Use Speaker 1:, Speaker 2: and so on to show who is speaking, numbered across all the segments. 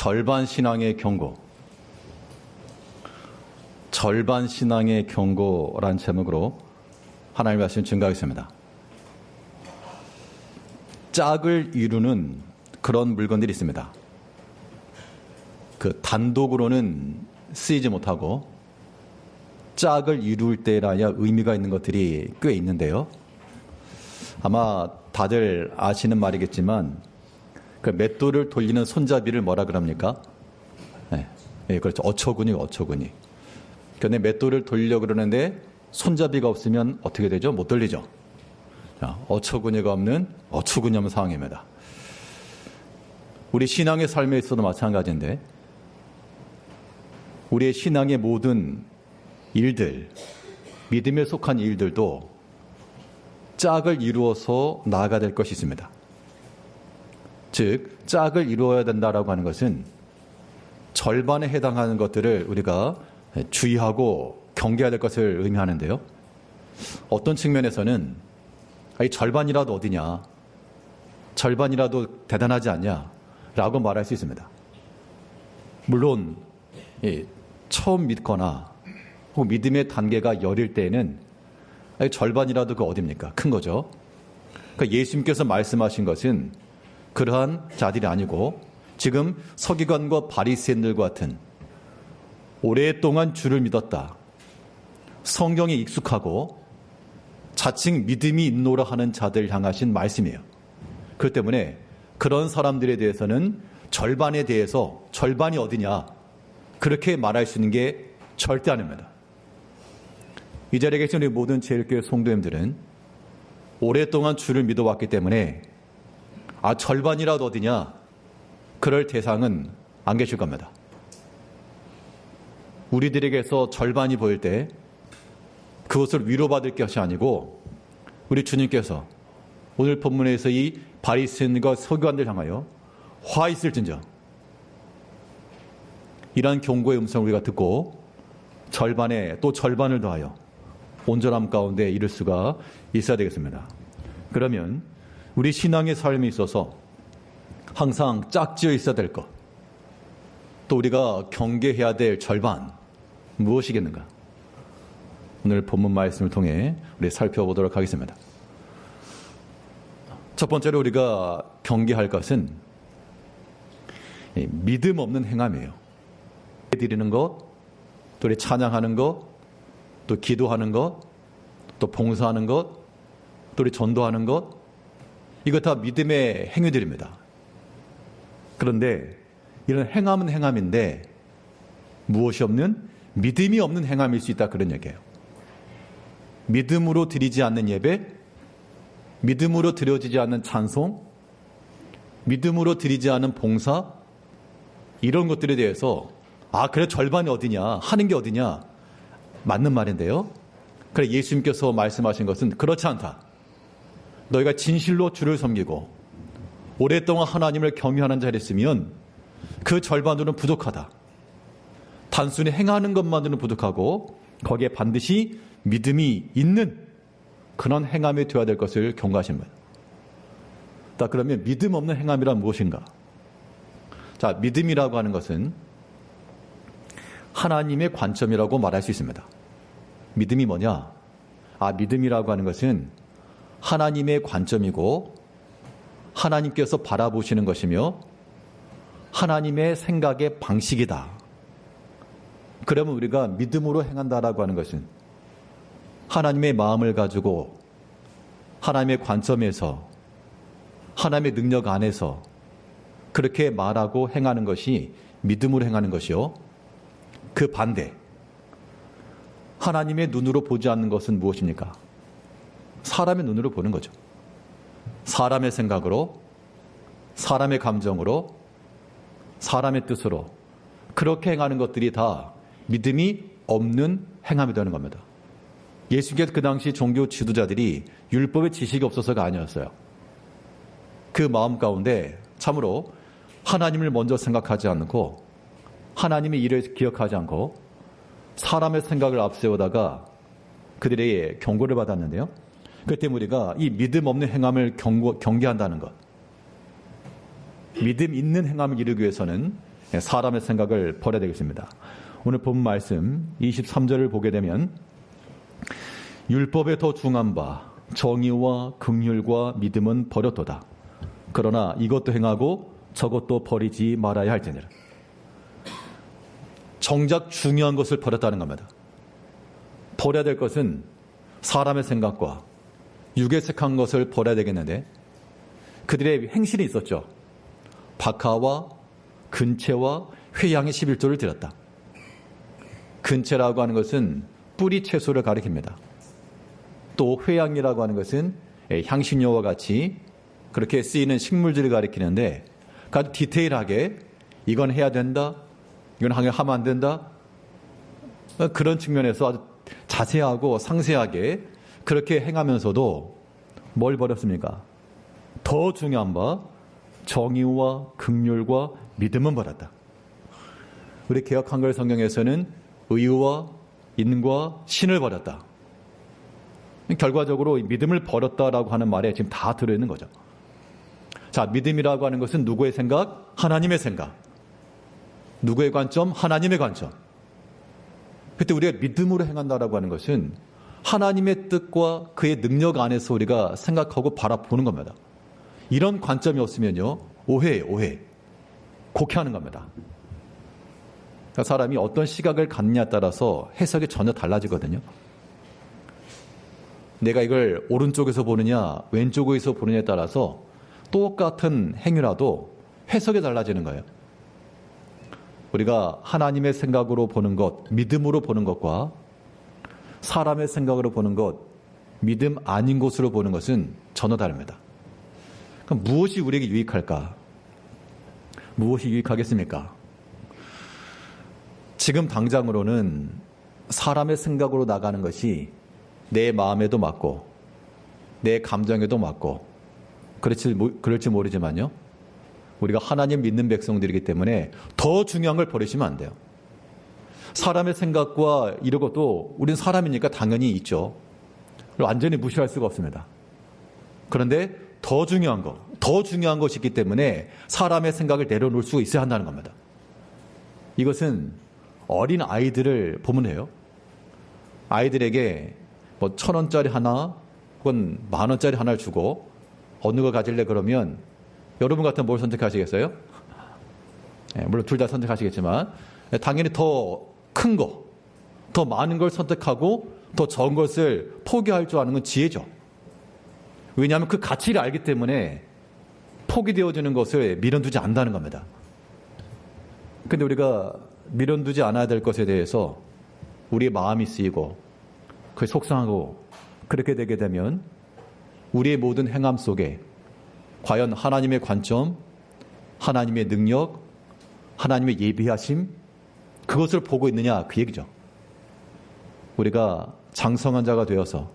Speaker 1: 절반 신앙의 경고. 절반 신앙의 경고라는 제목으로 하나님의 말씀 증거하겠습니다. 짝을 이루는 그런 물건들이 있습니다. 그 단독으로는 쓰이지 못하고 짝을 이룰 때라야 의미가 있는 것들이 꽤 있는데요. 아마 다들 아시는 말이겠지만 그 맷돌을 돌리는 손잡이를 뭐라 그럽니까? 네, 그렇죠. 어처구니. 근데 맷돌을 돌리려고 그러는데 손잡이가 없으면 어떻게 되죠? 못 돌리죠. 자, 어처구니 없는 상황입니다. 우리 신앙의 삶에 있어도 마찬가지인데 우리의 신앙의 모든 일들, 믿음에 속한 일들도 짝을 이루어서 나아가야 될 것이 있습니다. 즉, 짝을 이루어야 된다라고 하는 것은 절반에 해당하는 것들을 우리가 주의하고 경계해야 될 것을 의미하는데요. 어떤 측면에서는 이 절반이라도 어디냐, 절반이라도 대단하지 않냐 라고 말할 수 있습니다. 물론 처음 믿거나 혹은 믿음의 단계가 여릴 때에는 절반이라도 그 어딥니까? 큰 거죠. 그러니까 예수님께서 말씀하신 것은 그러한 자들이 아니고 지금 서기관과 바리새인들과 같은 오랫동안 주를 믿었다, 성경에 익숙하고 자칭 믿음이 있노라 하는 자들 향하신 말씀이에요. 그렇기 때문에 그런 사람들에 대해서는 절반에 대해서 절반이 어디냐 그렇게 말할 수 있는 게 절대 아닙니다. 이 자리에 계신 우리 모든 제일교회 성도님들은 오랫동안 주를 믿어왔기 때문에 절반이라도 어디냐 그럴 대상은 안 계실 겁니다. 우리들에게서 절반이 보일 때 그것을 위로받을 것이 아니고 우리 주님께서 오늘 본문에서 이 바리새인과 서기관들 향하여 화 있을진저 이러한 경고의 음성을 우리가 듣고 절반에 또 절반을 더하여 온전함 가운데 이룰 수가 있어야 되겠습니다. 그러면 우리 신앙의 삶에 있어서 항상 짝지어 있어야 될 것, 또 우리가 경계해야 될 절반 무엇이겠는가? 오늘 본문 말씀을 통해 우리 살펴보도록 하겠습니다. 첫 번째로 우리가 경계할 것은 믿음 없는 행함이에요. 드리는 것, 또 우리 찬양하는 것, 또 기도하는 것, 또 봉사하는 것, 또 우리 전도하는 것, 이거 다 믿음의 행위들입니다. 그런데 이런 행함은 행함인데 무엇이 없는, 믿음이 없는 행함일 수 있다, 그런 얘기예요. 믿음으로 드리지 않는 예배, 믿음으로 드려지지 않는 찬송, 믿음으로 드리지 않은 봉사, 이런 것들에 대해서 그래 절반이 어디냐, 하는 게 어디냐, 맞는 말인데요. 그래 예수님께서 말씀하신 것은 그렇지 않다. 너희가 진실로 주를 섬기고 오랫동안 하나님을 경외하는 자를 있으면 그 절반으로는 부족하다. 단순히 행하는 것만으로는 부족하고 거기에 반드시 믿음이 있는 그런 행함이 되어야 될 것을 경고하십니다. 자, 그러면 믿음 없는 행함이란 무엇인가? 자, 믿음이라고 하는 것은 하나님의 관점이라고 말할 수 있습니다. 믿음이 뭐냐? 믿음이라고 하는 것은 하나님의 관점이고 하나님께서 바라보시는 것이며 하나님의 생각의 방식이다. 그러면 우리가 믿음으로 행한다라고 하는 것은 하나님의 마음을 가지고 하나님의 관점에서 하나님의 능력 안에서 그렇게 말하고 행하는 것이 믿음으로 행하는 것이요. 그 반대, 하나님의 눈으로 보지 않는 것은 무엇입니까? 사람의 눈으로 보는 거죠. 사람의 생각으로, 사람의 감정으로, 사람의 뜻으로 그렇게 행하는 것들이 다 믿음이 없는 행함이 되는 겁니다. 예수께서 그 당시 종교 지도자들이 율법의 지식이 없어서가 아니었어요. 그 마음 가운데 참으로 하나님을 먼저 생각하지 않고 하나님의 일을 기억하지 않고 사람의 생각을 앞세우다가 그들의 경고를 받았는데요. 그렇기 때문에 우리가 이 믿음 없는 행함을 경계한다는 것, 믿음 있는 행함을 이루기 위해서는 사람의 생각을 버려야 되겠습니다. 오늘 본 말씀 23절을 보게 되면 율법에 더 중한 바 정의와 긍휼과 믿음은 버렸도다. 그러나 이것도 행하고 저것도 버리지 말아야 할지니라. 정작 중요한 것을 버렸다는 겁니다. 버려야 될 것은 사람의 생각과 유괴색한 것을 버려야 되겠는데 그들의 행실이 있었죠. 박하와 근채와 회양의 11조를 드렸다. 근채라고 하는 것은 뿌리 채소를 가리킵니다. 또 회양이라고 하는 것은 향신료와 같이 그렇게 쓰이는 식물들을 가리키는데 아주 디테일하게 이건 해야 된다, 이건 하면 안 된다, 그런 측면에서 아주 자세하고 상세하게 그렇게 행하면서도 뭘 버렸습니까? 더 중요한 바 정의와 긍휼과 믿음은 버렸다. 우리 개역 한글 성경에서는 의와 인과 신을 버렸다. 결과적으로 믿음을 버렸다라고 하는 말에 지금 다 들어있는 거죠. 자, 믿음이라고 하는 것은 누구의 생각? 하나님의 생각. 누구의 관점? 하나님의 관점. 그때 우리가 믿음으로 행한다라고 하는 것은 하나님의 뜻과 그의 능력 안에서 우리가 생각하고 바라보는 겁니다. 이런 관점이 없으면요, 오해예요, 오해. 곡해하는 겁니다. 그러니까 사람이 어떤 시각을 갖느냐에 따라서 해석이 전혀 달라지거든요. 내가 이걸 오른쪽에서 보느냐 왼쪽에서 보느냐에 따라서 똑같은 행위라도 해석이 달라지는 거예요. 우리가 하나님의 생각으로 보는 것, 믿음으로 보는 것과 사람의 생각으로 보는 것, 믿음 아닌 것으로 보는 것은 전혀 다릅니다. 그럼 무엇이 우리에게 유익할까? 무엇이 유익하겠습니까? 지금 당장으로는 사람의 생각으로 나가는 것이 내 마음에도 맞고 내 감정에도 맞고 그럴지 모르지만요, 우리가 하나님 믿는 백성들이기 때문에 더 중요한 걸 버리시면 안 돼요. 사람의 생각과 이런 것도 우린 사람이니까 당연히 있죠. 완전히 무시할 수가 없습니다. 그런데 더 중요한 것이 있기 때문에 사람의 생각을 내려놓을 수 있어야 한다는 겁니다. 이것은 어린 아이들을 보면 해요. 아이들에게 뭐 1,000원짜리 하나 혹은 10,000원짜리 하나를 주고 어느 거 가질래 그러면 여러분 같으면 뭘 선택하시겠어요? 물론 둘 다 선택하시겠지만 당연히 더 큰 거, 더 많은 걸 선택하고 더 적은 것을 포기할 줄 아는 건 지혜죠. 왜냐하면 그 가치를 알기 때문에 포기되어지는 것을 미련두지 않는다는 겁니다. 근데 우리가 미련두지 않아야 될 것에 대해서 우리의 마음이 쓰이고 그게 속상하고 그렇게 되게 되면 우리의 모든 행함 속에 과연 하나님의 관점, 하나님의 능력, 하나님의 예비하심, 그것을 보고 있느냐, 그 얘기죠. 우리가 장성한 자가 되어서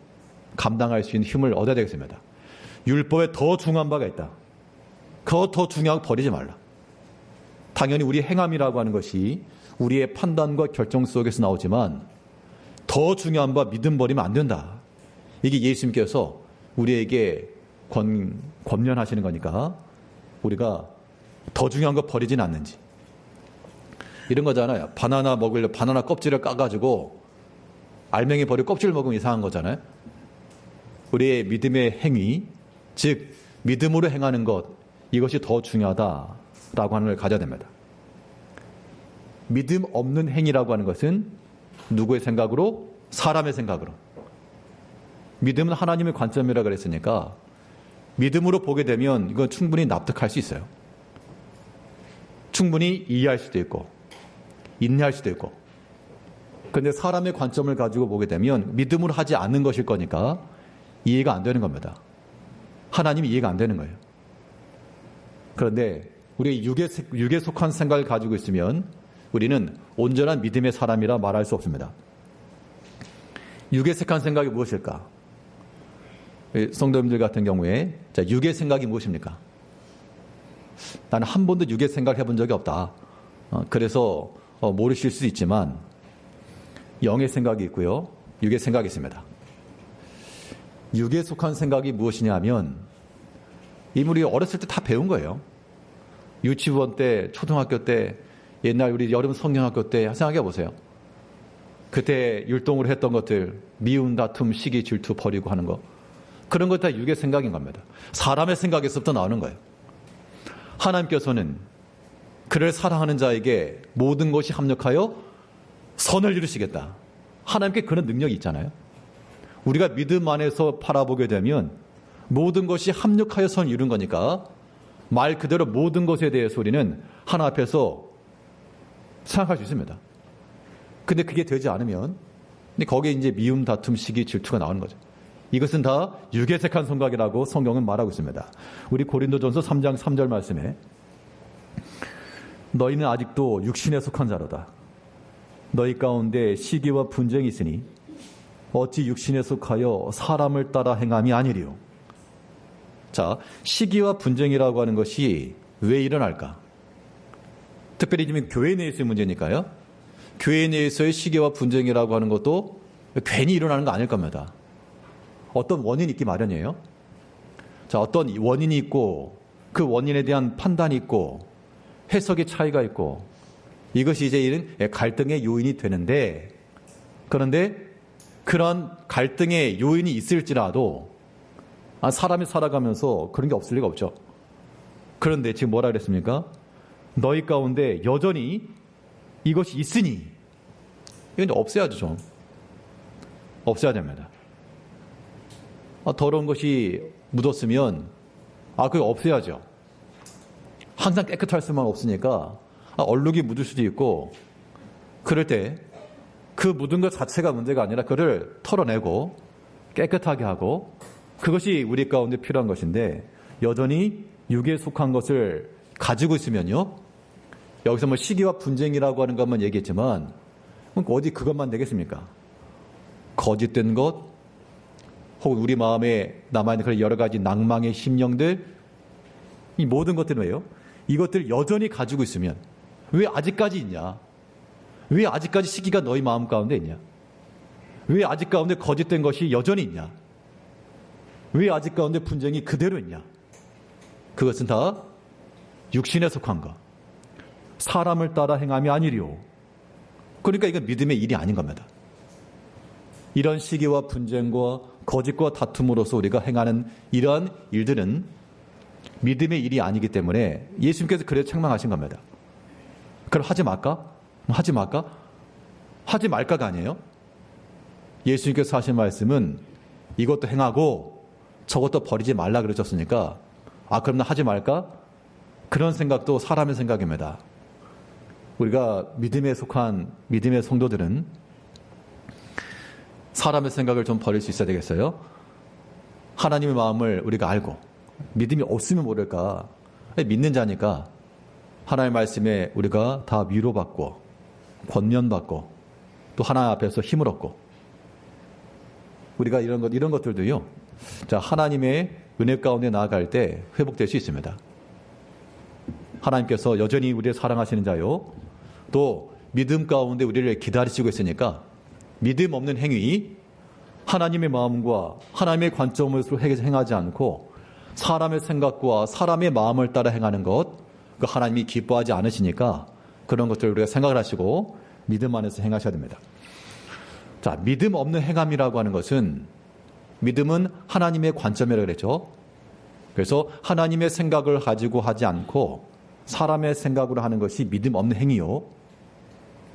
Speaker 1: 감당할 수 있는 힘을 얻어야 되겠습니다. 율법에 더 중요한 바가 있다. 그거 더 중요하고 버리지 말라. 당연히 우리 행함이라고 하는 것이 우리의 판단과 결정 속에서 나오지만 더 중요한 바 믿음 버리면 안 된다. 이게 예수님께서 우리에게 권면하시는 거니까 우리가 더 중요한 거 버리진 않는지. 이런 거잖아요. 바나나 먹으려 바나나 껍질을 까가지고 알맹이 버리고 껍질을 먹으면 이상한 거잖아요. 우리의 믿음의 행위, 즉 믿음으로 행하는 것, 이것이 더 중요하다라고 하는 걸 가져야 됩니다. 믿음 없는 행위라고 하는 것은 누구의 생각으로? 사람의 생각으로. 믿음은 하나님의 관점이라 그랬으니까 믿음으로 보게 되면 이건 충분히 납득할 수 있어요. 충분히 이해할 수도 있고 인내할 수도 있고. 그런데 사람의 관점을 가지고 보게 되면 믿음으로 하지 않는 것일 거니까 이해가 안 되는 겁니다. 하나님이 이해가 안 되는 거예요. 그런데 우리 육에 속한 생각을 가지고 있으면 우리는 온전한 믿음의 사람이라 말할 수 없습니다. 육에 속한 생각이 무엇일까? 성도님들 같은 경우에 자, 육의 생각이 무엇입니까? 나는 한 번도 육의 생각을 해본 적이 없다. 그래서 모르실 수 있지만 영의 생각이 있고요. 육의 생각이 있습니다. 육에 속한 생각이 무엇이냐 하면 이미 우리 어렸을 때 다 배운 거예요. 유치원 때, 초등학교 때 옛날 우리 여름 성경학교 때 생각해 보세요. 그때 율동으로 했던 것들, 미움, 다툼, 시기, 질투 버리고 하는 거. 그런 것 다 육의 생각인 겁니다. 사람의 생각에서부터 나오는 거예요. 하나님께서는 그를 사랑하는 자에게 모든 것이 합력하여 선을 이루시겠다. 하나님께 그런 능력이 있잖아요. 우리가 믿음 안에서 바라보게 되면 모든 것이 합력하여 선을 이룬 거니까 말 그대로 모든 것에 대해서 우리는 하나 앞에서 생각할 수 있습니다. 근데 그게 되지 않으면 거기에 이제 미움, 다툼, 시기, 질투가 나오는 거죠. 이것은 다 육에 속한 생각이라고 성경은 말하고 있습니다. 우리 고린도전서 3장 3절 말씀에 너희는 아직도 육신에 속한 자로다. 너희 가운데 시기와 분쟁이 있으니 어찌 육신에 속하여 사람을 따라 행함이 아니리요. 자, 시기와 분쟁이라고 하는 것이 왜 일어날까? 특별히 지금 교회 내에서의 문제니까요. 교회 내에서의 시기와 분쟁이라고 하는 것도 괜히 일어나는 거 아닐 겁니다. 어떤 원인이 있기 마련이에요. 자, 어떤 원인이 있고 그 원인에 대한 판단이 있고 해석의 차이가 있고 이것이 이제 이런 갈등의 요인이 되는데, 그런데 그런 갈등의 요인이 있을지라도 사람이 살아가면서 그런 게 없을 리가 없죠. 그런데 지금 뭐라 그랬습니까? 너희 가운데 여전히 이것이 있으니, 이건 없애야죠. 좀 없애야 됩니다. 더러운 것이 묻었으면 그거 없애야죠. 항상 깨끗할 수만 없으니까 얼룩이 묻을 수도 있고, 그럴 때 그 묻은 것 자체가 문제가 아니라 그를 털어내고 깨끗하게 하고, 그것이 우리 가운데 필요한 것인데, 여전히 육에 속한 것을 가지고 있으면요, 여기서 뭐 시기와 분쟁이라고 하는 것만 얘기했지만 어디 그것만 되겠습니까? 거짓된 것, 혹은 우리 마음에 남아있는 그런 여러 가지 낭망의 심령들, 이 모든 것들은 왜요? 이것들 여전히 가지고 있으면 왜 아직까지 있냐? 왜 아직까지 시기가 너희 마음 가운데 있냐? 왜 아직 가운데 거짓된 것이 여전히 있냐? 왜 아직 가운데 분쟁이 그대로 있냐? 그것은 다 육신에 속한 것, 사람을 따라 행함이 아니리요. 그러니까 이건 믿음의 일이 아닌 겁니다. 이런 시기와 분쟁과 거짓과 다툼으로서 우리가 행하는 이러한 일들은 믿음의 일이 아니기 때문에 예수님께서 그래서 책망하신 겁니다. 그럼 하지 말까? 하지 말까? 하지 말까가 아니에요. 예수님께서 하신 말씀은 이것도 행하고 저것도 버리지 말라 그러셨으니까 그럼 나 하지 말까? 그런 생각도 사람의 생각입니다. 우리가 믿음에 속한 믿음의 성도들은 사람의 생각을 좀 버릴 수 있어야 되겠어요? 하나님의 마음을 우리가 알고, 믿음이 없으면 모를까? 믿는 자니까 하나님의 말씀에 우리가 다 위로받고 권면받고 또 하나님 앞에서 힘을 얻고, 우리가 이런 것들도요, 자, 하나님의 은혜 가운데 나아갈 때 회복될 수 있습니다. 하나님께서 여전히 우리를 사랑하시는 자요, 또 믿음 가운데 우리를 기다리시고 있으니까 믿음 없는 행위, 하나님의 마음과 하나님의 관점으로 행하지 않고 사람의 생각과 사람의 마음을 따라 행하는 것, 그 하나님이 기뻐하지 않으시니까 그런 것들을 우리가 생각을 하시고 믿음 안에서 행하셔야 됩니다. 자, 믿음 없는 행함이라고 하는 것은, 믿음은 하나님의 관점이라고 그랬죠. 그래서 하나님의 생각을 가지고 하지 않고 사람의 생각으로 하는 것이 믿음 없는 행위요.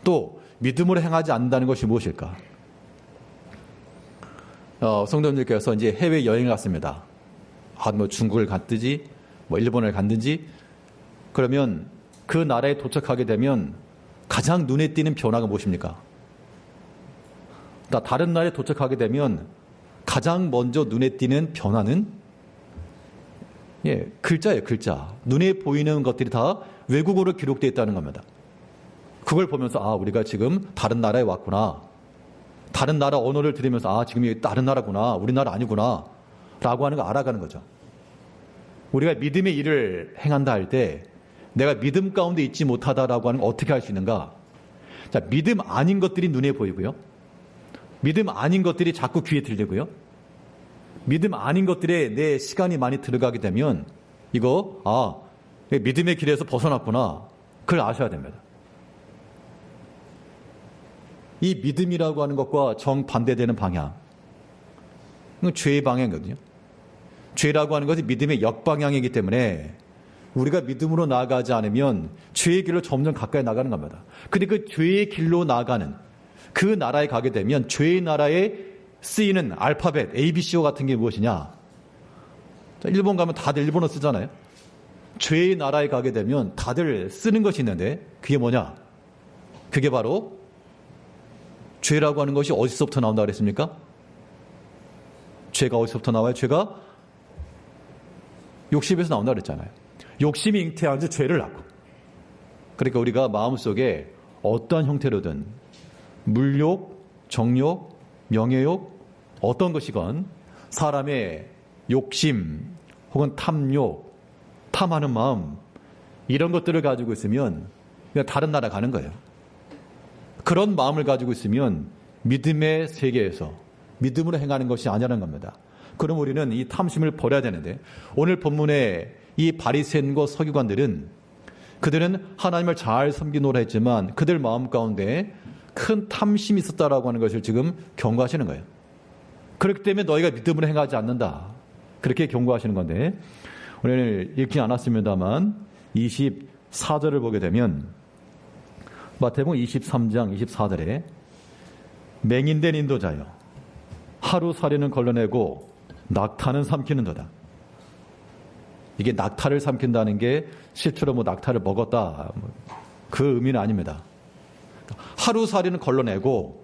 Speaker 1: 또 믿음으로 행하지 않는다는 것이 무엇일까? 성도님들께서 이제 해외 여행을 갔습니다. 뭐 중국을 갔든지 뭐 일본을 갔든지, 그러면 그 나라에 도착하게 되면 가장 눈에 띄는 변화가 무엇입니까? 다른 나라에 도착하게 되면 가장 먼저 눈에 띄는 변화는 글자예요, 글자. 눈에 보이는 것들이 다 외국어로 기록되어 있다는 겁니다. 그걸 보면서 우리가 지금 다른 나라에 왔구나. 다른 나라 언어를 들으면서 지금 이게 다른 나라구나. 우리나라 아니구나. 라고 하는 걸 알아가는 거죠. 우리가 믿음의 일을 행한다 할 때 내가 믿음 가운데 있지 못하다라고 하는 걸 어떻게 할 수 있는가? 자, 믿음 아닌 것들이 눈에 보이고요. 믿음 아닌 것들이 자꾸 귀에 들리고요. 믿음 아닌 것들에 내 시간이 많이 들어가게 되면 이거 믿음의 길에서 벗어났구나. 그걸 아셔야 됩니다. 이 믿음이라고 하는 것과 정반대되는 방향. 이건 죄의 방향이거든요. 죄라고 하는 것이 믿음의 역방향이기 때문에 우리가 믿음으로 나아가지 않으면 죄의 길로 점점 가까이 나가는 겁니다. 근데 그 죄의 길로 나아가는 그 나라에 가게 되면 죄의 나라에 쓰이는 알파벳 ABCO 같은 게 무엇이냐? 일본 가면 다들 일본어 쓰잖아요. 죄의 나라에 가게 되면 다들 쓰는 것이 있는데 그게 뭐냐? 그게 바로 죄라고 하는 것이 어디서부터 나온다 그랬습니까? 죄가 어디서부터 나와요? 죄가 욕심에서 나온다 그랬잖아요. 욕심이 잉태한 지 죄를 낳고. 그러니까 우리가 마음속에 어떠한 형태로든 물욕, 정욕, 명예욕 어떤 것이건 사람의 욕심 혹은 탐욕, 탐하는 마음 이런 것들을 가지고 있으면 그냥 다른 나라 가는 거예요. 그런 마음을 가지고 있으면 믿음의 세계에서 믿음으로 행하는 것이 아니라는 겁니다. 그럼 우리는 이 탐심을 버려야 되는데 오늘 본문의 이 바리새인과 서기관들은 그들은 하나님을 잘 섬기노라 했지만 그들 마음 가운데 큰 탐심이 있었다라고 하는 것을 지금 경고하시는 거예요. 그렇기 때문에 너희가 믿음으로 행하지 않는다. 그렇게 경고하시는 건데 오늘 읽지 않았습니다만 24절을 보게 되면 마태복음 23장 24절에 맹인된 인도자여 하루살이는 걸러내고 낙타는 삼키는도다. 이게 낙타를 삼킨다는 게 실제로 뭐 낙타를 먹었다 그 의미는 아닙니다. 하루살이는 걸러내고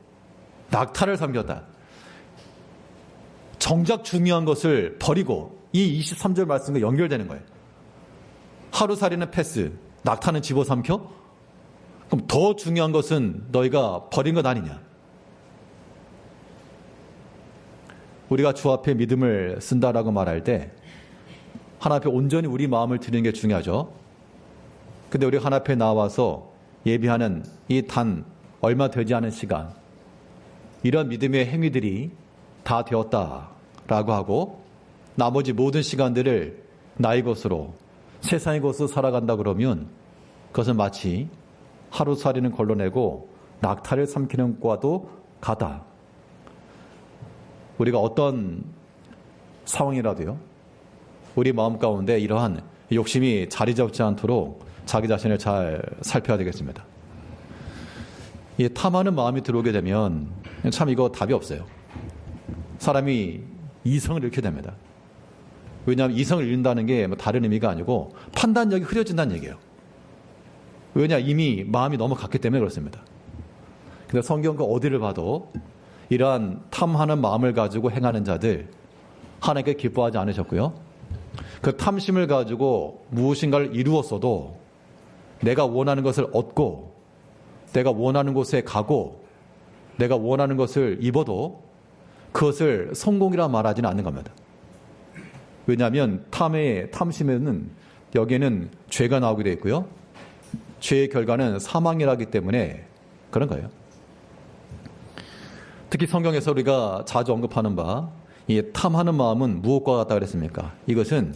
Speaker 1: 낙타를 삼켰다. 정작 중요한 것을 버리고 이 23절 말씀과 연결되는 거예요. 하루살이는 패스, 낙타는 집어삼켜? 그럼 더 중요한 것은 너희가 버린 것 아니냐? 우리가 주 앞에 믿음을 쓴다라고 말할 때 하나님 앞에 온전히 우리 마음을 드리는 게 중요하죠. 근데 우리가 하나님 앞에 나와서 예비하는 이 단 얼마 되지 않은 시간 이런 믿음의 행위들이 다 되었다라고 하고 나머지 모든 시간들을 나의 것으로 세상의 것으로 살아간다 그러면 그것은 마치 하루살이는 걸러내고 낙타를 삼키는 과도 같다. 우리가 어떤 상황이라도요 우리 마음 가운데 이러한 욕심이 자리 잡지 않도록 자기 자신을 잘 살펴야 되겠습니다. 이 탐하는 마음이 들어오게 되면 참 이거 답이 없어요. 사람이 이성을 잃게 됩니다. 왜냐하면 이성을 잃는다는 게 뭐 다른 의미가 아니고 판단력이 흐려진다는 얘기예요. 왜냐 이미 마음이 넘어갔기 때문에 그렇습니다. 근데 성경 그 어디를 봐도 이러한 탐하는 마음을 가지고 행하는 자들 하나님께 기뻐하지 않으셨고요. 그 탐심을 가지고 무엇인가를 이루었어도 내가 원하는 것을 얻고 내가 원하는 곳에 가고 내가 원하는 것을 입어도 그것을 성공이라 말하지는 않는 겁니다. 왜냐하면 탐심에는 여기에는 죄가 나오게 되어 있고요. 죄의 결과는 사망이라기 때문에 그런 거예요. 특히 성경에서 우리가 자주 언급하는 바 이 탐하는 마음은 무엇과 같다 그랬습니까? 이것은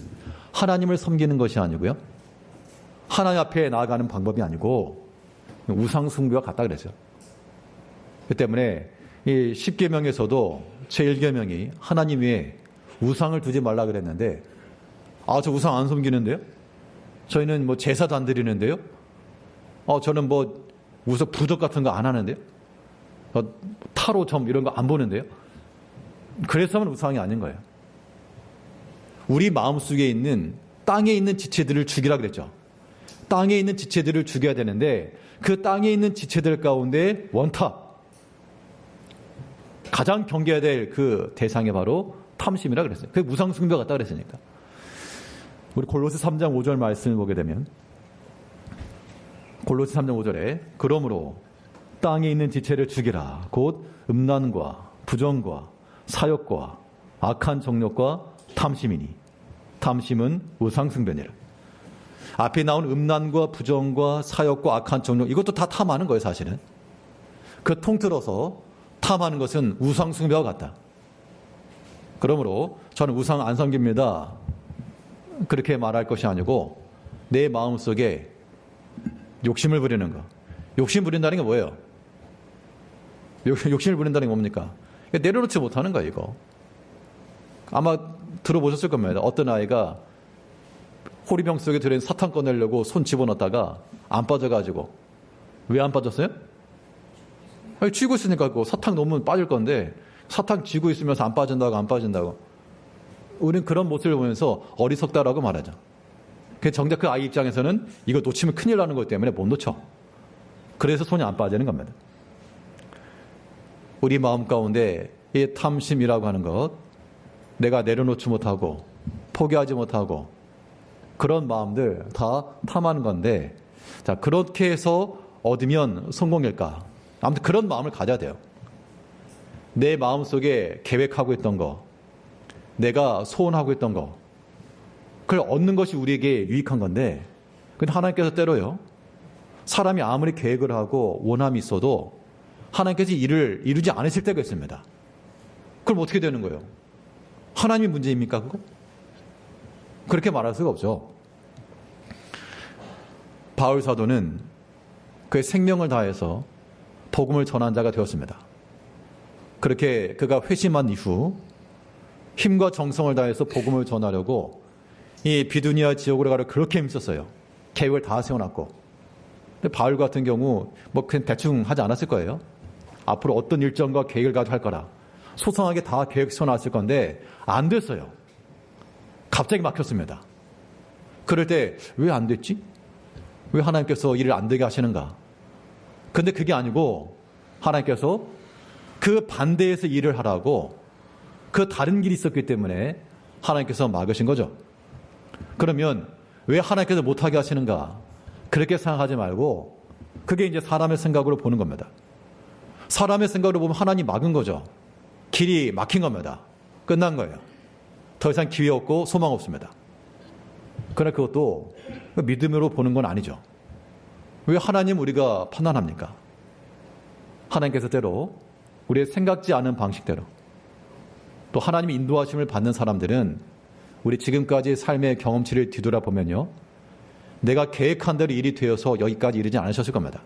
Speaker 1: 하나님을 섬기는 것이 아니고요. 하나님 앞에 나아가는 방법이 아니고 우상 숭배와 같다 그랬죠. 그 때문에 이 10계명에서도 제1계명이 하나님 위에 우상을 두지 말라 그랬는데 저 우상 안 섬기는데요? 저희는 뭐 제사도 안 드리는데요? 저는 뭐 우상 부적 같은 거 안 하는데요? 타로 점 이런 거 안 보는데요? 그래서만 우상이 아닌 거예요. 우리 마음속에 있는 땅에 있는 지체들을 죽이라 그랬죠. 땅에 있는 지체들을 죽여야 되는데 그 땅에 있는 지체들 가운데 원탑 가장 경계해야 될 그 대상이 바로 탐심이라 그랬어요. 그게 우상 숭배 같다 그랬으니까. 우리 골로새 3장 5절 말씀을 보게 되면 골로새 3장 5절에 그러므로 땅에 있는 지체를 죽이라. 곧 음란과 부정과 사욕과 악한 정욕과 탐심이니 탐심은 우상 숭배니라. 앞에 나온 음란과 부정과 사욕과 악한 정욕 이것도 다 탐하는 거예요. 사실은 그 통틀어서 탐하는 것은 우상 숭배와 같다. 그러므로 저는 우상 안 섬깁니다 그렇게 말할 것이 아니고 내 마음속에 욕심을 부리는 거. 욕심 부린다는 게 뭐예요? 욕심을 부린다는 게 뭡니까? 내려놓지 못하는 거예요, 이거. 아마 들어보셨을 겁니다. 어떤 아이가 호리병 속에 들어있는 사탕 꺼내려고 손 집어넣었다가 안 빠져가지고. 왜 안 빠졌어요? 아니, 쥐고 있으니까 그 사탕 넣으면 빠질 건데 사탕 쥐고 있으면서 안 빠진다고. 우리는 그런 모습을 보면서 어리석다라고 말하죠. 정작 그 아이 입장에서는 이거 놓치면 큰일 나는 것 때문에 못 놓쳐. 그래서 손이 안 빠지는 겁니다. 우리 마음 가운데 이 탐심이라고 하는 것, 내가 내려놓지 못하고 포기하지 못하고 그런 마음들 다 탐하는 건데, 자, 그렇게 해서 얻으면 성공일까? 아무튼 그런 마음을 가져야 돼요. 내 마음속에 계획하고 있던 거, 내가 소원하고 있던 거, 그걸 얻는 것이 우리에게 유익한 건데, 근데 하나님께서 때로요, 사람이 아무리 계획을 하고 원함이 있어도 하나님께서 일을 이루지 않으실 때가 있습니다. 그럼 어떻게 되는 거예요? 하나님이 문제입니까, 그거? 그렇게 말할 수가 없죠. 바울 사도는 그의 생명을 다해서 복음을 전한 자가 되었습니다. 그렇게 그가 회심한 이후 힘과 정성을 다해서 복음을 전하려고 이 비두니아 지역으로 가려 그렇게 힘썼어요. 계획을 다 세워놨고. 근데 바울 같은 경우 뭐 그냥 대충 하지 않았을 거예요. 앞으로 어떤 일정과 계획을 가지고 할 거라. 소상하게 다 계획 세워놨을 건데 안 됐어요. 갑자기 막혔습니다. 그럴 때 왜 안 됐지? 왜 하나님께서 일을 안 되게 하시는가? 근데 그게 아니고 하나님께서 그 반대에서 일을 하라고 그 다른 길이 있었기 때문에 하나님께서 막으신 거죠. 그러면 왜 하나님께서 못하게 하시는가? 그렇게 생각하지 말고 그게 이제 사람의 생각으로 보는 겁니다. 사람의 생각으로 보면 하나님 막은 거죠. 길이 막힌 겁니다. 끝난 거예요. 더 이상 기회 없고 소망 없습니다. 그러나 그것도 믿음으로 보는 건 아니죠. 왜 하나님 우리가 판단합니까? 하나님께서 때로 우리의 생각지 않은 방식대로 또 하나님의 인도하심을 받는 사람들은 우리 지금까지 삶의 경험치를 뒤돌아보면요, 내가 계획한 대로 일이 되어서 여기까지 이르지 않으셨을 겁니다.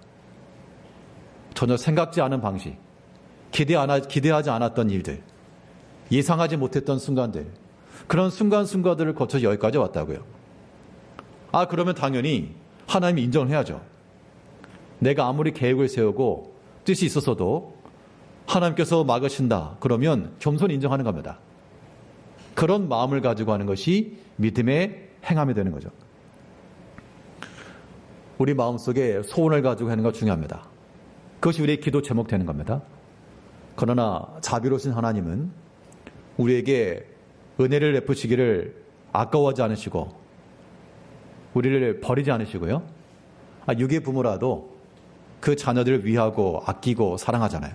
Speaker 1: 전혀 생각지 않은 방식, 기대하지 않았던 일들, 예상하지 못했던 순간들, 그런 순간순간들을 거쳐서 여기까지 왔다고요. 그러면 당연히 하나님이 인정해야죠. 내가 아무리 계획을 세우고 뜻이 있었어도 하나님께서 막으신다. 그러면 겸손히 인정하는 겁니다. 그런 마음을 가지고 하는 것이 믿음의 행함이 되는 거죠. 우리 마음속에 소원을 가지고 하는 것 중요합니다. 그것이 우리의 기도 제목 되는 겁니다. 그러나 자비로우신 하나님은 우리에게 은혜를 베푸시기를 아까워하지 않으시고 우리를 버리지 않으시고요. 육의 부모라도 그 자녀들을 위하고 아끼고 사랑하잖아요.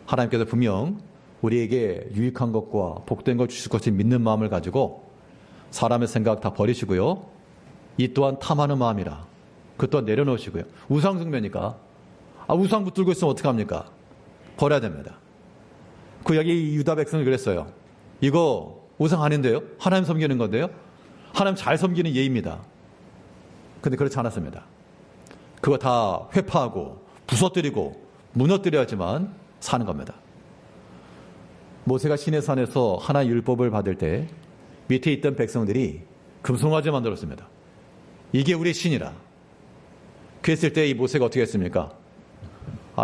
Speaker 1: 하나님께서 분명 우리에게 유익한 것과 복된 걸 주실 것을 믿는 마음을 가지고 사람의 생각 다 버리시고요. 이 또한 탐하는 마음이라 그 또한 내려놓으시고요. 우상 숭배니까 우상 붙들고 있으면 어떡합니까? 버려야 됩니다. 구약의 유다 백성이 그랬어요. 이거 우상 아닌데요? 하나님 섬기는 건데요? 하나님 잘 섬기는 예입니다. 근데 그렇지 않았습니다. 그거 다 회파하고 부서뜨리고 무너뜨려야지만 사는 겁니다. 모세가 시내산에서 하나의 율법을 받을 때 밑에 있던 백성들이 금송아지 만들었습니다. 이게 우리의 신이라. 그랬을 때 이 모세가 어떻게 했습니까?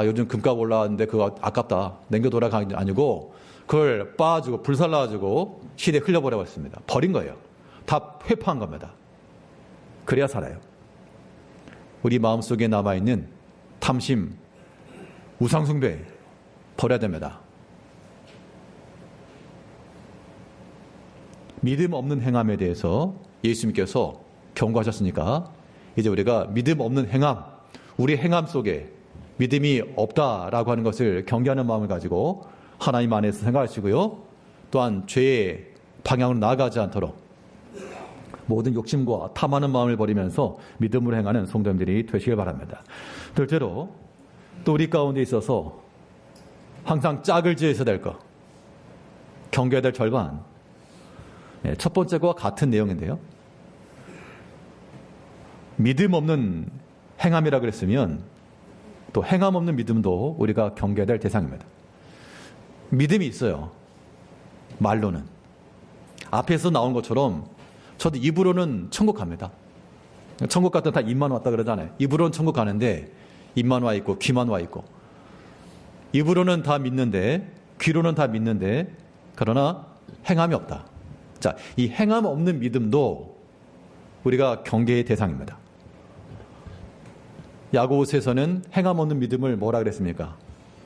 Speaker 1: 요즘 금값 올라왔는데 그거 아깝다. 냉겨 돌아가는 게 아니고 그걸 빻아주고 불살라가지고 시대에 흘려버려버렸습니다. 버린 거예요. 다 회파한 겁니다. 그래야 살아요. 우리 마음속에 남아있는 탐심, 우상숭배 버려야 됩니다. 믿음 없는 행함에 대해서 예수님께서 경고하셨으니까 이제 우리가 믿음 없는 행함, 우리 행함 속에 믿음이 없다라고 하는 것을 경계하는 마음을 가지고 하나님 안에서 생각하시고요. 또한 죄의 방향으로 나아가지 않도록 모든 욕심과 탐하는 마음을 버리면서 믿음으로 행하는 성도님들이 되시길 바랍니다. 둘째로 또 우리 가운데 있어서 항상 짝을 지어서 될 것, 경계해야 될 절반. 첫 번째 거와 같은 내용인데요. 믿음 없는 행함이라 그랬으면 또 행함 없는 믿음도 우리가 경계해야 될 대상입니다. 믿음이 있어요. 말로는. 앞에서 나온 것처럼 저도 입으로는 천국 갑니다. 천국 갔다 다 입만 왔다 그러잖아요. 입으로는 천국 가는데 입만 와 있고 귀만 와 있고, 입으로는 다 믿는데 귀로는 다 믿는데 그러나 행함이 없다. 자, 이 행함 없는 믿음도 우리가 경계의 대상입니다. 야고보서에서는 행함 없는 믿음을 뭐라 그랬습니까?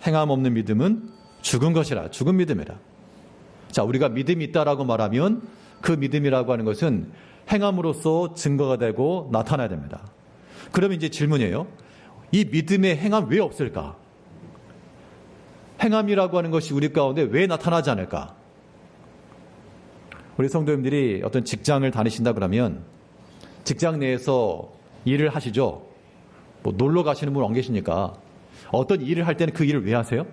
Speaker 1: 행함 없는 믿음은 죽은 것이라, 죽은 믿음이라. 자, 우리가 믿음이 있다라고 말하면 그 믿음이라고 하는 것은 행함으로써 증거가 되고 나타나야 됩니다. 그러면 이제 질문이에요. 이 믿음의 행함 왜 없을까? 행함이라고 하는 것이 우리 가운데 왜 나타나지 않을까? 우리 성도님들이 어떤 직장을 다니신다 그러면 직장 내에서 일을 하시죠. 뭐 놀러 가시는 분 안 계시니까 어떤 일을 할 때는 그 일을 왜 하세요?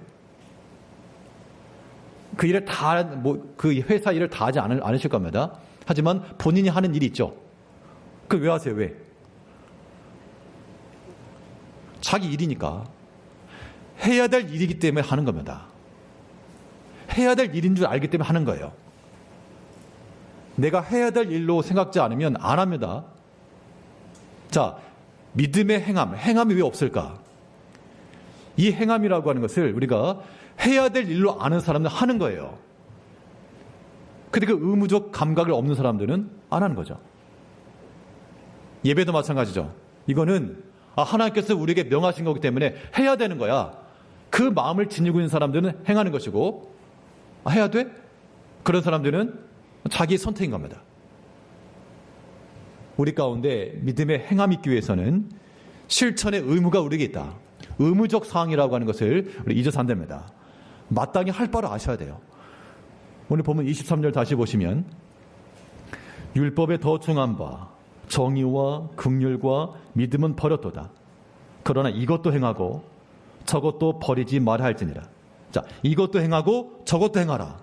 Speaker 1: 그 일을 다, 그 회사 일을 다 하지 않으실 겁니다. 하지만 본인이 하는 일이 있죠. 그걸 왜 하세요? 왜? 자기 일이니까. 해야 될 일이기 때문에 하는 겁니다. 해야 될 일인 줄 알기 때문에 하는 거예요. 내가 해야 될 일로 생각지 않으면 안 합니다. 자, 믿음의 행함, 행함이 왜 없을까? 이 행함이라고 하는 것을 우리가 해야 될 일로 아는 사람들은 하는 거예요. 근데 그 의무적 감각을 없는 사람들은 안 하는 거죠. 예배도 마찬가지죠. 이거는 하나님께서 우리에게 명하신 거기 때문에 해야 되는 거야. 그 마음을 지니고 있는 사람들은 행하는 것이고, 해야 돼? 그런 사람들은 자기 선택인 겁니다. 우리 가운데 믿음의 행함이 있기 위해서는 실천의 의무가 우리에게 있다. 의무적 사항이라고 하는 것을 우리 잊어서 안 됩니다. 마땅히 할 바를 아셔야 돼요. 오늘 보면 23절 다시 보시면 율법에 더 중한 바 정의와 긍휼과 믿음은 버렸도다. 그러나 이것도 행하고 저것도 버리지 말아야 할지니라. 자, 이것도 행하고 저것도 행하라.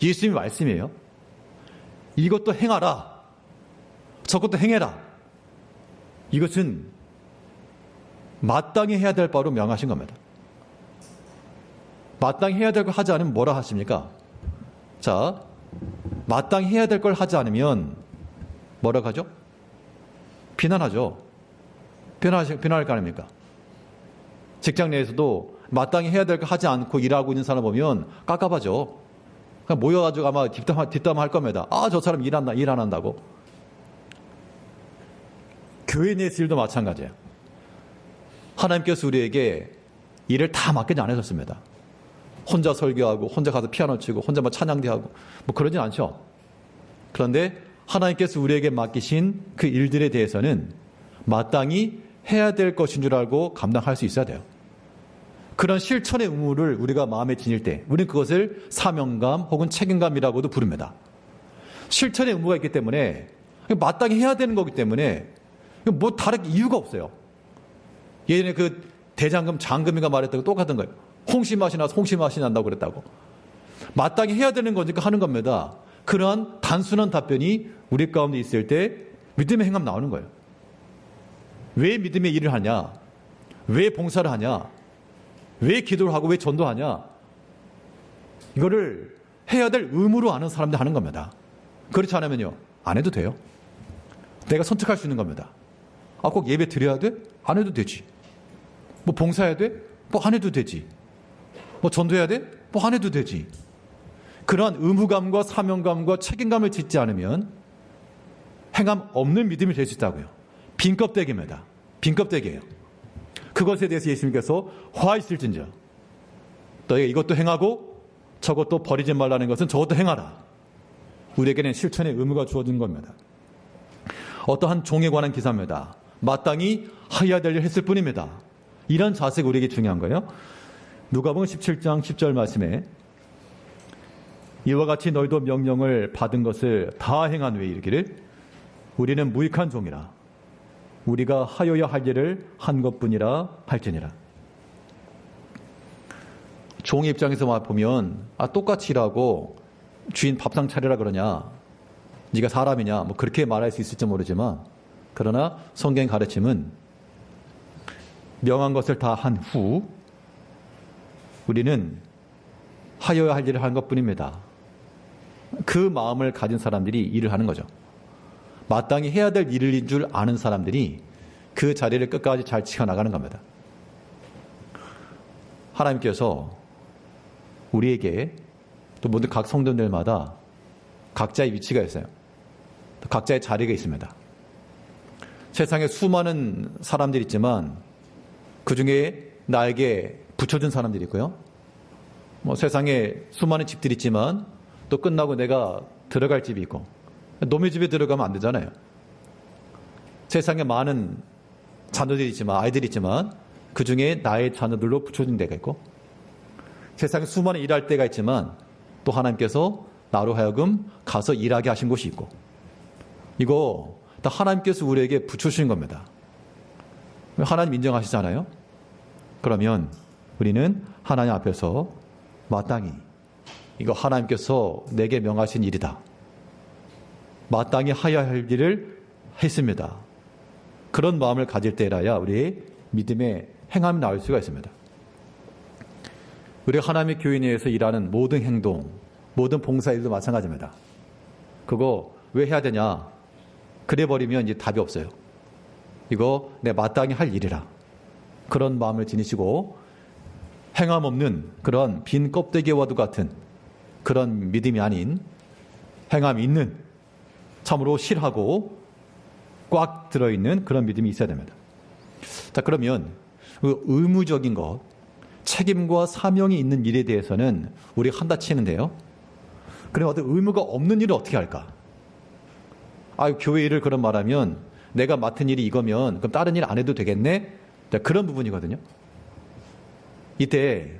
Speaker 1: 예수님의 말씀이에요. 이것도 행하라. 저것도 행해라. 이것은 마땅히 해야 될 바로 명하신 겁니다. 마땅히 해야 될 걸 하지 않으면 뭐라 하십니까? 자, 마땅히 해야 될 걸 하지 않으면 뭐라고 하죠? 비난하죠. 비난할 거 아닙니까? 직장 내에서도 마땅히 해야 될 걸 하지 않고 일하고 있는 사람 보면 깝깝하죠. 그냥 모여가지고 아마 뒷담화할 겁니다. 저 사람 일 안 한다고. 교회 내에서 일도 마찬가지예요. 하나님께서 우리에게 일을 다 맡기지 않으셨습니다. 혼자 설교하고 혼자 가서 피아노 치고 혼자 찬양대하고 그러진 않죠. 그런데 하나님께서 우리에게 맡기신 그 일들에 대해서는 마땅히 해야 될 것인 줄 알고 감당할 수 있어야 돼요. 그런 실천의 의무를 우리가 마음에 지닐 때 우리는 그것을 사명감 혹은 책임감이라고도 부릅니다. 실천의 의무가 있기 때문에 마땅히 해야 되는 거기 때문에 다른 이유가 없어요. 예전에 그 대장금 장금이가 말했던 거 똑같은 거예요. 홍시 맛이 나서 홍시 맛이 난다고 그랬다고. 마땅히 해야 되는 거니까 하는 겁니다. 그러한 단순한 답변이 우리 가운데 있을 때 믿음의 행함 나오는 거예요. 왜 믿음의 일을 하냐? 왜 봉사를 하냐? 왜 기도를 하고 왜 전도하냐? 이거를 해야 될 의무로 아는 사람들 하는 겁니다. 그렇지 않으면요, 안 해도 돼요. 내가 선택할 수 있는 겁니다. 꼭 예배 드려야 돼? 안 해도 되지. 봉사해야 돼? 안 해도 되지. 전도해야 돼? 안 해도 되지. 그러한 의무감과 사명감과 책임감을 짓지 않으면 행함 없는 믿음이 될 수 있다고요. 빈 껍데기입니다. 빈 껍데기예요. 그것에 대해서 예수님께서 화 있을진저 너희가 이것도 행하고 저것도 버리지 말라는 것은 저것도 행하라. 우리에게는 실천의 의무가 주어진 겁니다. 어떠한 종에 관한 기사입니다. 마땅히 해야 될 일 했을 뿐입니다. 이런 자세가 우리에게 중요한 거예요. 누가복음 17장 10절 말씀에 이와 같이 너희도 명령을 받은 것을 다 행한 후에 이르기를 우리는 무익한 종이라 우리가 하여야 할 일을 한 것뿐이라 할지니라. 종의 입장에서 보면 똑같이 일하고 주인 밥상 차리라 그러냐, 네가 사람이냐, 그렇게 말할 수 있을지 모르지만, 그러나 성경 가르침은 명한 것을 다 한 후 우리는 하여야 할 일을 하는 것뿐입니다. 그 마음을 가진 사람들이 일을 하는 거죠. 마땅히 해야 될 일인 줄 아는 사람들이 그 자리를 끝까지 잘 지켜나가는 겁니다. 하나님께서 우리에게 또 모든 각 성도들마다 각자의 위치가 있어요. 각자의 자리가 있습니다. 세상에 수많은 사람들이 있지만 그 중에 나에게 붙여준 사람들이 있고요. 세상에 수많은 집들이 있지만 또 끝나고 내가 들어갈 집이 있고, 놈의 집에 들어가면 안 되잖아요. 세상에 많은 자녀들이 있지만, 아이들이 있지만 그 중에 나의 자녀들로 붙여준 데가 있고, 세상에 수많은 일할 때가 있지만 또 하나님께서 나로 하여금 가서 일하게 하신 곳이 있고, 이거 다 하나님께서 우리에게 붙여주신 겁니다. 하나님 인정하시잖아요. 그러면 우리는 하나님 앞에서 마땅히 이거 하나님께서 내게 명하신 일이다, 마땅히 하여야 할 일을 했습니다, 그런 마음을 가질 때라야 우리의 믿음의 행함이 나올 수가 있습니다. 우리가 하나님의 교회 내에서 일하는 모든 행동, 모든 봉사일도 마찬가지입니다. 그거 왜 해야 되냐, 그래버리면 이제 답이 없어요. 이거 내 마땅히 할 일이라, 그런 마음을 지니시고 행함 없는 그런 빈 껍데기와도 같은 그런 믿음이 아닌 행함이 있는, 참으로 실하고 꽉 들어있는 그런 믿음이 있어야 됩니다. 자, 그러면 그 의무적인 것, 책임과 사명이 있는 일에 대해서는 우리가 한다 치는데요. 그럼 어떤 의무가 없는 일을 어떻게 할까? 교회 일을 그런 말하면 내가 맡은 일이 이거면 그럼 다른 일 안 해도 되겠네? 자, 그런 부분이거든요. 이때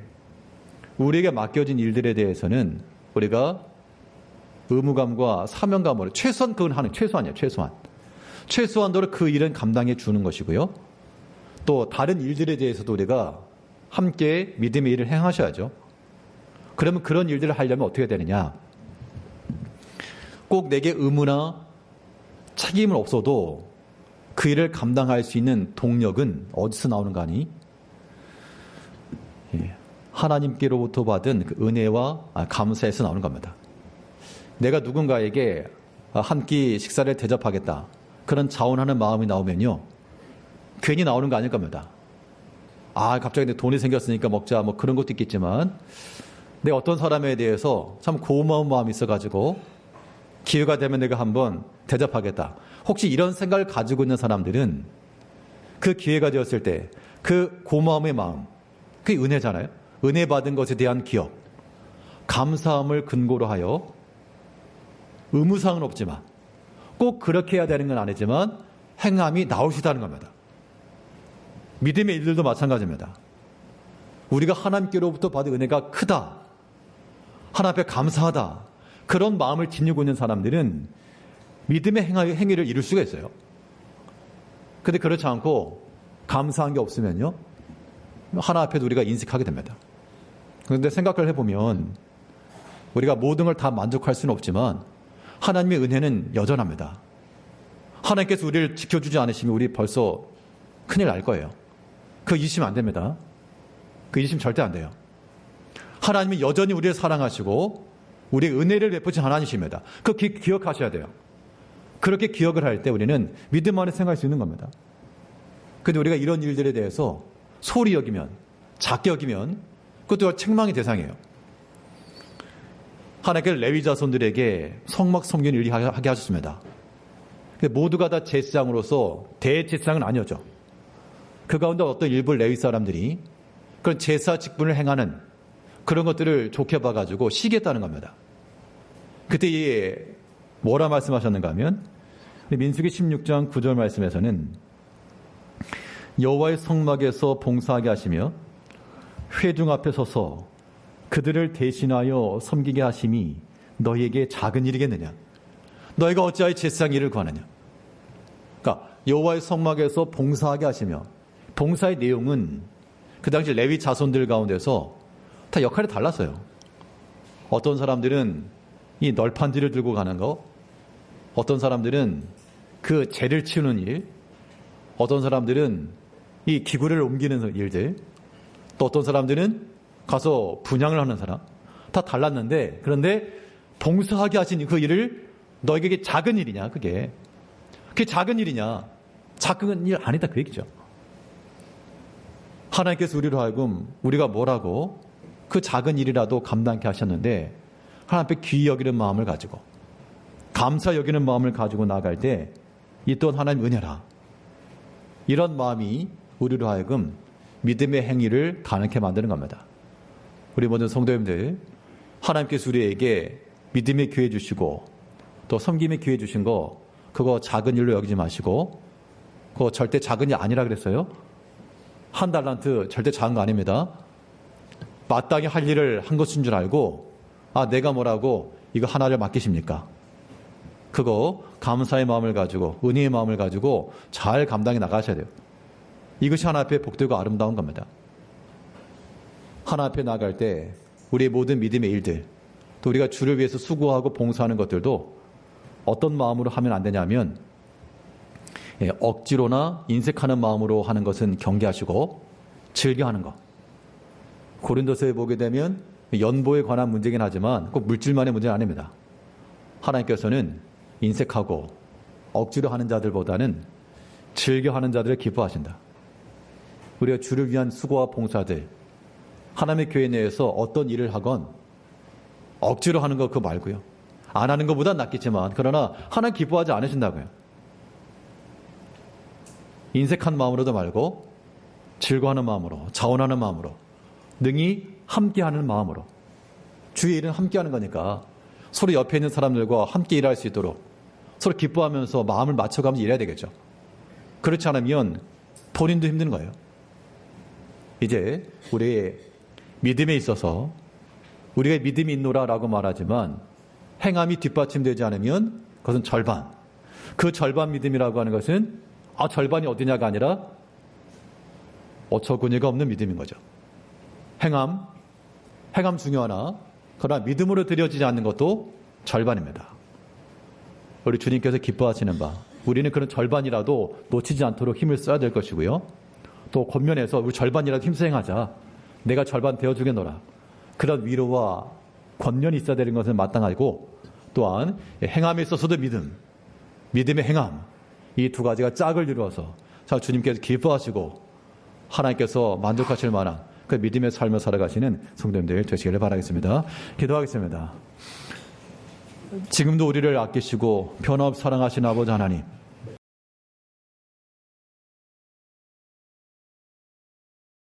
Speaker 1: 우리에게 맡겨진 일들에 대해서는 우리가 의무감과 사명감으로 최소한 그건 하는, 최소한이에요. 최소한도로 그 일은 감당해 주는 것이고요. 또 다른 일들에 대해서도 우리가 함께 믿음의 일을 행하셔야죠. 그러면 그런 일들을 하려면 어떻게 되느냐? 꼭 내게 의무나 책임은 없어도 그 일을 감당할 수 있는 동력은 어디서 나오는가 하니? 하나님께로부터 받은 그 은혜와 감사에서 나오는 겁니다. 내가 누군가에게 한 끼 식사를 대접하겠다, 그런 자원하는 마음이 나오면요, 괜히 나오는 거 아닐 겁니다. 갑자기 내 돈이 생겼으니까 먹자, 뭐 그런 것도 있겠지만, 내가 어떤 사람에 대해서 참 고마운 마음이 있어가지고 기회가 되면 내가 한번 대접하겠다, 혹시 이런 생각을 가지고 있는 사람들은 그 기회가 되었을 때 그 고마움의 마음, 그게 은혜잖아요. 은혜 받은 것에 대한 기억, 감사함을 근거로 하여 의무사항은 없지만 꼭 그렇게 해야 되는 건 아니지만 행함이 나올 수 있다는 겁니다. 믿음의 일들도 마찬가지입니다. 우리가 하나님께로부터 받은 은혜가 크다, 하나님 앞에 감사하다, 그런 마음을 지니고 있는 사람들은 믿음의 행위를 이룰 수가 있어요. 그런데 그렇지 않고 감사한 게 없으면요, 하나님 앞에도 우리가 인식하게 됩니다. 그런데 생각을 해보면 우리가 모든 걸 다 만족할 수는 없지만 하나님의 은혜는 여전합니다. 하나님께서 우리를 지켜주지 않으시면 우리 벌써 큰일 날 거예요. 그거 잊으시면 안 됩니다. 그거 잊으시면 절대 안 돼요. 하나님이 여전히 우리를 사랑하시고 우리의 은혜를 베푸신 하나님이십니다. 그거 기억하셔야 돼요. 그렇게 기억을 할 때 우리는 믿음 안에 생각할 수 있는 겁니다. 그런데 우리가 이런 일들에 대해서 소홀히 여기면, 작게 여기면 그것도 책망의 대상이에요. 하나님께서 레위 자손들에게 성막 섬기는 일을 하게 하셨습니다. 모두가 다 제사장으로서 대제사장은 아니었죠. 그 가운데 어떤 일부 레위 사람들이 그런 제사 직분을 행하는 그런 것들을 좋게 봐가지고 시기했다는 겁니다. 그때 뭐라 말씀하셨는가 하면 민수기 16장 9절 말씀에서는 여호와의 성막에서 봉사하게 하시며 회중 앞에 서서 그들을 대신하여 섬기게 하심이 너희에게 작은 일이겠느냐? 너희가 어찌하여 제사장 일을 구하느냐? 그러니까 여호와의 성막에서 봉사하게 하시며, 봉사의 내용은 그 당시 레위 자손들 가운데서 다 역할이 달랐어요. 어떤 사람들은 이 널판지를 들고 가는 거, 어떤 사람들은 그 재를 치우는 일, 어떤 사람들은 이 기구를 옮기는 일들, 또 어떤 사람들은 가서 분양을 하는 사람, 다 달랐는데, 그런데 봉사하게 하신 그 일을 너에게 작은 일이냐, 그게 작은 일이냐? 작은 일 아니다, 그 얘기죠. 하나님께서 우리로 하여금 우리가 뭐라고 그 작은 일이라도 감당케 하셨는데, 하나님 앞에 귀히 여기는 마음을 가지고, 감사 여기는 마음을 가지고 나아갈 때, 이 또한 하나님 은혜라. 이런 마음이 우리로 하여금 믿음의 행위를 가능케 만드는 겁니다. 우리 모든 성도님들, 하나님께서 우리에게 믿음의 기회 주시고 또 섬김의 기회 주신 거, 그거 작은 일로 여기지 마시고, 그거 절대 작은 일 아니라 그랬어요. 한 달란트 절대 작은 거 아닙니다. 마땅히 할 일을 한 것인 줄 알고, 내가 뭐라고 이거 하나를 맡기십니까? 그거 감사의 마음을 가지고, 은혜의 마음을 가지고 잘 감당해 나가셔야 돼요. 이것이 하나님 앞에 복되고 아름다운 겁니다. 하나님 앞에 나갈 때 우리의 모든 믿음의 일들, 또 우리가 주를 위해서 수고하고 봉사하는 것들도 어떤 마음으로 하면 안 되냐면, 억지로나 인색하는 마음으로 하는 것은 경계하시고 즐겨 하는 것. 고린도서에 보게 되면 연보에 관한 문제긴 하지만 꼭 물질만의 문제는 아닙니다. 하나님께서는 인색하고 억지로 하는 자들보다는 즐겨 하는 자들을 기뻐하신다. 우리가 주를 위한 수고와 봉사들, 하나님의 교회 내에서 어떤 일을 하건 억지로 하는 거 그거 말고요. 안 하는 것보단 낫겠지만, 그러나 하나님 기뻐하지 않으신다고요. 인색한 마음으로도 말고 즐거워하는 마음으로, 자원하는 마음으로, 능히 함께하는 마음으로. 주의 일은 함께하는 거니까 서로 옆에 있는 사람들과 함께 일할 수 있도록 서로 기뻐하면서 마음을 맞춰가면서 일해야 되겠죠. 그렇지 않으면 본인도 힘든 거예요. 이제 우리의 믿음에 있어서 우리가 믿음이 있노라라고 말하지만 행함이 뒷받침되지 않으면 그것은 절반. 그 절반 믿음이라고 하는 것은 절반이 어디냐가 아니라 어처구니가 없는 믿음인 거죠. 행함 중요하나 그러나 믿음으로 드려지지 않는 것도 절반입니다. 우리 주님께서 기뻐하시는 바, 우리는 그런 절반이라도 놓치지 않도록 힘을 써야 될 것이고요. 또 겉면에서 우리 절반이라도 힘써 행하자. 내가 절반 되어주겠노라. 그런 위로와 권면이 있어야 되는 것은 마땅하고, 또한 행함에 있어서도 믿음의 행함, 이 두 가지가 짝을 이루어서 주님께서 기뻐하시고 하나님께서 만족하실 만한 그 믿음의 삶을 살아가시는 성도님들 되시기를 바라겠습니다. 기도하겠습니다. 지금도 우리를 아끼시고 변함없이 사랑하신 아버지 하나님,